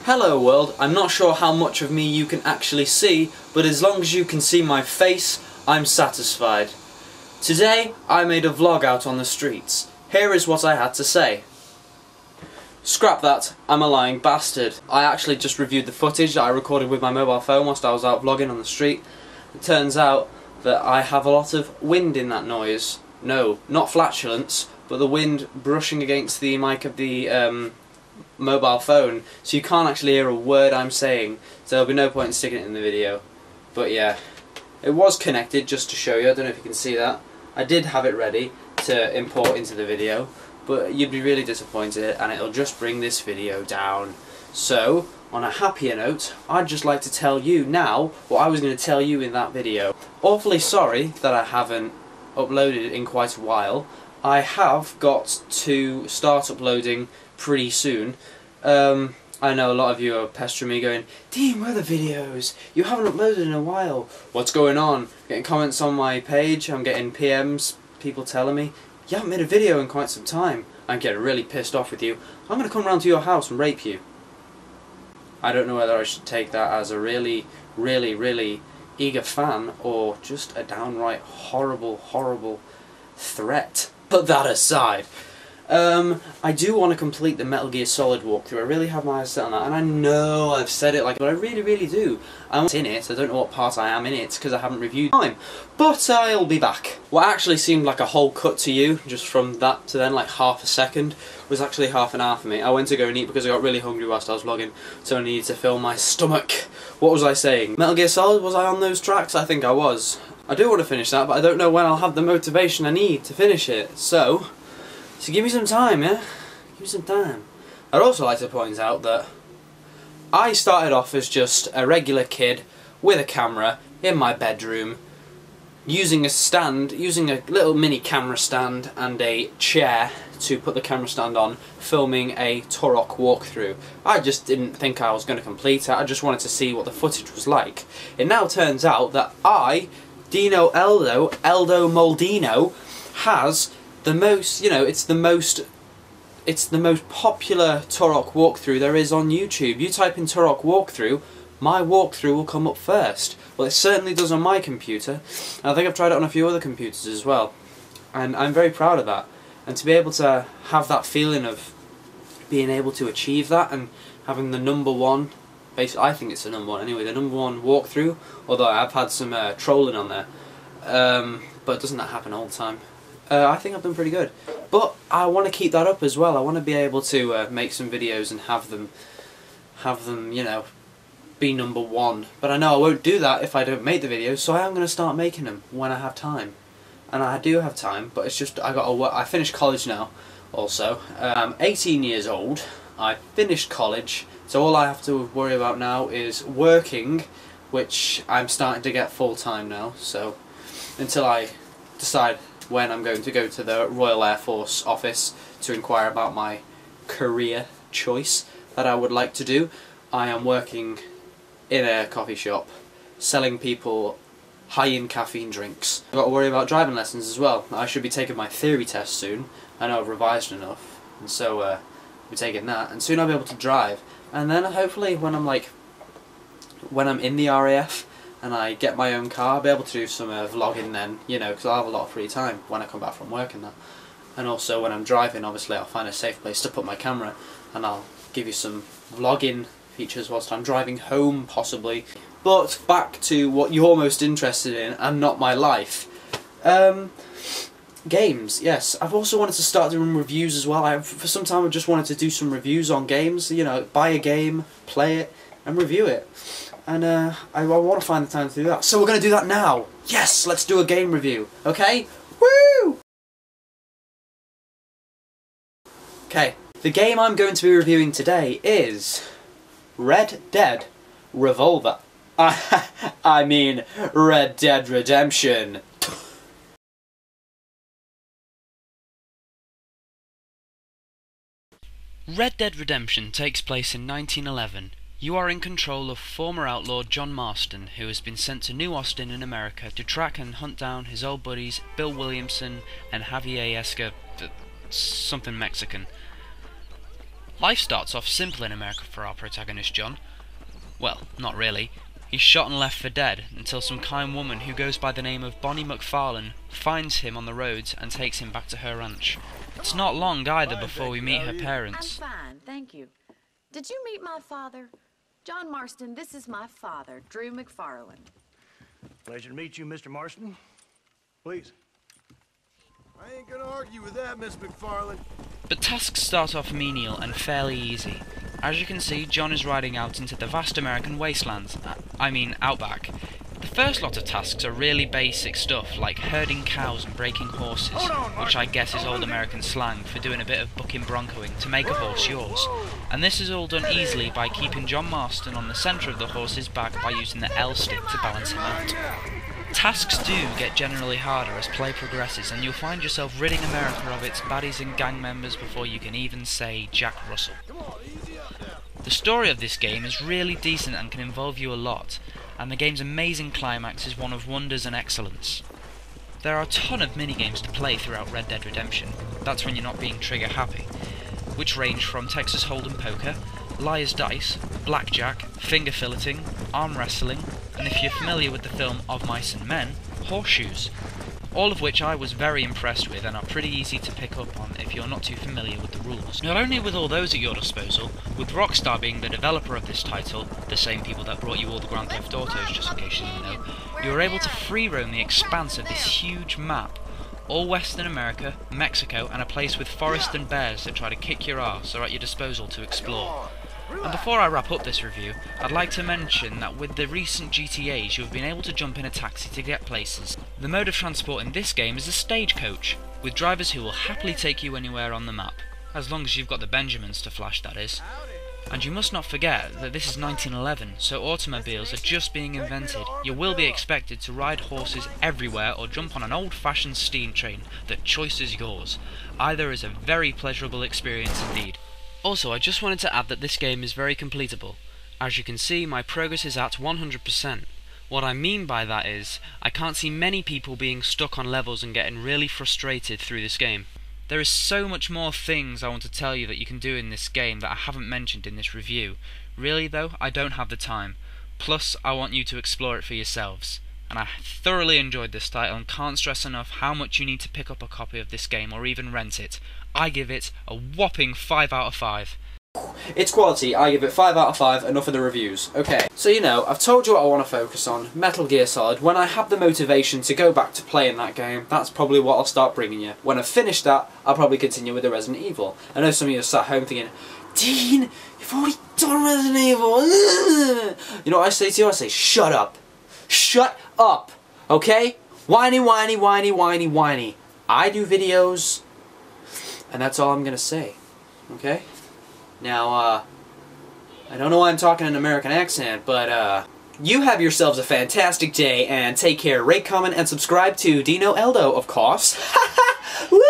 Hello world, I'm not sure how much of me you can actually see, but as long as you can see my face, I'm satisfied. Today, I made a vlog out on the streets. Here is what I had to say. Scrap that, I'm a lying bastard. I actually just reviewed the footage that I recorded with my mobile phone whilst I was out vlogging on the street. It turns out that I have a lot of wind in that noise. No, not flatulence, but the wind brushing against the mic of the mobile phone, so you can't actually hear a word I'm saying, so there'll be no point in sticking it in the video. But yeah, it was connected just to show you. I don't know if you can see that. I did have it ready to import into the video, but you'd be really disappointed and it'll just bring this video down. So, on a happier note, I'd just like to tell you now what I was going to tell you in that video. Awfully sorry that I haven't uploaded in quite a while. I have got to start uploading pretty soon. I know a lot of you are pestering me going, Dean, where are the videos? You haven't uploaded in a while. What's going on? Getting comments on my page, I'm getting PMs, people telling me, you haven't made a video in quite some time. I'm getting really pissed off with you. I'm going to come round to your house and rape you. I don't know whether I should take that as a really eager fan or just a downright horrible threat. Put that aside. I do want to complete the Metal Gear Solid walkthrough. I really have my eyes set on that, and I know I've said it like, but I really do. I'm in it, I don't know what part I am in it, because I haven't reviewed time. But I'll be back. What actually seemed like a whole cut to you, just from that to then, like half a second, was actually half an hour for me. I went to go and eat because I got really hungry whilst I was vlogging, so I needed to fill my stomach. What was I saying? Metal Gear Solid, was I on those tracks? I think I was. I do want to finish that, but I don't know when I'll have the motivation I need to finish it, so give me some time, yeah? Give me some time. I'd also like to point out that I started off as just a regular kid with a camera in my bedroom, using a little mini camera stand and a chair to put the camera stand on, filming a Turok walkthrough. I just didn't think I was going to complete it, I just wanted to see what the footage was like. It now turns out that deanoeldo, Eldo Moldino, has the most, it's the most popular Turok walkthrough there is on YouTube. You type in Turok walkthrough, my walkthrough will come up first. Well, it certainly does on my computer, and I think I've tried it on a few other computers as well. And I'm very proud of that. And to be able to have that feeling of being able to achieve that and having the #1, basically I think it's the #1 anyway, the #1 walkthrough, although I've had some trolling on there. But doesn't that happen all the time? I think I've done pretty good, but I want to keep that up as well. I want to be able to make some videos and have them, be #1. But I know I won't do that if I don't make the videos, so I am going to start making them when I have time. And I do have time, but it's just I finished college now. Also, I'm 18 years old. I finished college, so all I have to worry about now is working, which I'm starting to get full time now. So until I decide when I'm going to go to the Royal Air Force office to inquire about my career choice that I would like to do, I am working in a coffee shop selling people high-in caffeine drinks. I've got to worry about driving lessons as well. I should be taking my theory test soon. I know I've revised enough, and so I'll be taking that, and soon I'll be able to drive. And then hopefully when I'm in the RAF and I get my own car, I'll be able to do some vlogging then, because I'll have a lot of free time when I come back from work and that. And also when I'm driving, obviously I'll find a safe place to put my camera, and I'll give you some vlogging features whilst I'm driving home, possibly. But back to what you're most interested in, and not my life. Games, yes. I've also wanted to start doing reviews as well. For some time I just wanted to do some reviews on games, buy a game, play it, and review it. And I want to find the time to do that. So we're going to do that now. Yes, let's do a game review. Okay? Woo! Okay, the game I'm going to be reviewing today is Red Dead Revolver. I mean, Red Dead Redemption. Red Dead Redemption takes place in 1911. You are in control of former outlaw John Marston, who has been sent to New Austin in America to track and hunt down his old buddies Bill Williamson and Javier Esca, something Mexican. Life starts off simple in America for our protagonist John. Well, not really. He's shot and left for dead until some kind woman who goes by the name of Bonnie McFarlane finds him on the roads and takes him back to her ranch. It's not long either before we meet her parents. I'm fine, thank you. Did you meet my father? John Marston, this is my father, Drew McFarlane. Pleasure to meet you, Mr. Marston. Please. I ain't gonna argue with that, Miss McFarlane. But tasks start off menial and fairly easy. As you can see, John is riding out into the vast American wastelands, outback. The first lot of tasks are really basic stuff, like herding cows and breaking horses, which I guess is old American slang for doing a bit of bucking broncoing to make a horse yours. And this is all done easily by keeping John Marston on the centre of the horse's back by using the L stick to balance him out. Tasks do get generally harder as play progresses, and you'll find yourself ridding America of its baddies and gang members before you can even say Jack Russell. The story of this game is really decent and can involve you a lot, and the game's amazing climax is one of wonders and excellence. There are a ton of minigames to play throughout Red Dead Redemption, that's when you're not being trigger happy, which range from Texas Hold'em poker, liar's dice, blackjack, finger filleting, arm wrestling, and if you're familiar with the film Of Mice and Men, horseshoes. All of which I was very impressed with and are pretty easy to pick up on if you're not too familiar with the rules. Not only with all those at your disposal, with Rockstar being the developer of this title, the same people that brought you all the Grand Theft Autos just in case you didn't know, you are able to free roam the expanse of this huge map. All Western America, Mexico, and a place with forests and bears that try to kick your arse are at your disposal to explore. And before I wrap up this review, I'd like to mention that with the recent GTAs you have been able to jump in a taxi to get places. The mode of transport in this game is a stagecoach, with drivers who will happily take you anywhere on the map, as long as you've got the Benjamins to flash, that is. And you must not forget that this is 1911, so automobiles are just being invented. You will be expected to ride horses everywhere or jump on an old-fashioned steam train. The choice is yours. Either is a very pleasurable experience indeed. Also, I just wanted to add that this game is very completable. As you can see, my progress is at 100%. What I mean by that is, I can't see many people being stuck on levels and getting really frustrated through this game. There is so much more things I want to tell you that you can do in this game that I haven't mentioned in this review. Really though, I don't have the time. Plus, I want you to explore it for yourselves. And I thoroughly enjoyed this title and can't stress enough how much you need to pick up a copy of this game or even rent it. I give it a whopping 5 out of 5. It's quality, I give it 5 out of 5, enough of the reviews. Okay, so you know, I've told you what I want to focus on, Metal Gear Solid. When I have the motivation to go back to playing that game, that's probably what I'll start bringing you. When I've finished that, I'll probably continue with the Resident Evil. I know some of you are sat home thinking, Dean, you've already done Resident Evil. You know what I say to you? I say, shut up. Shut up, okay? Whiny, whiny, whiny, whiny, whiny. I do videos, and that's all I'm gonna say, okay? Now, I don't know why I'm talking in an American accent, but, you have yourselves a fantastic day, and take care. Rate, comment, and subscribe to deanoeldo, of course. Woo!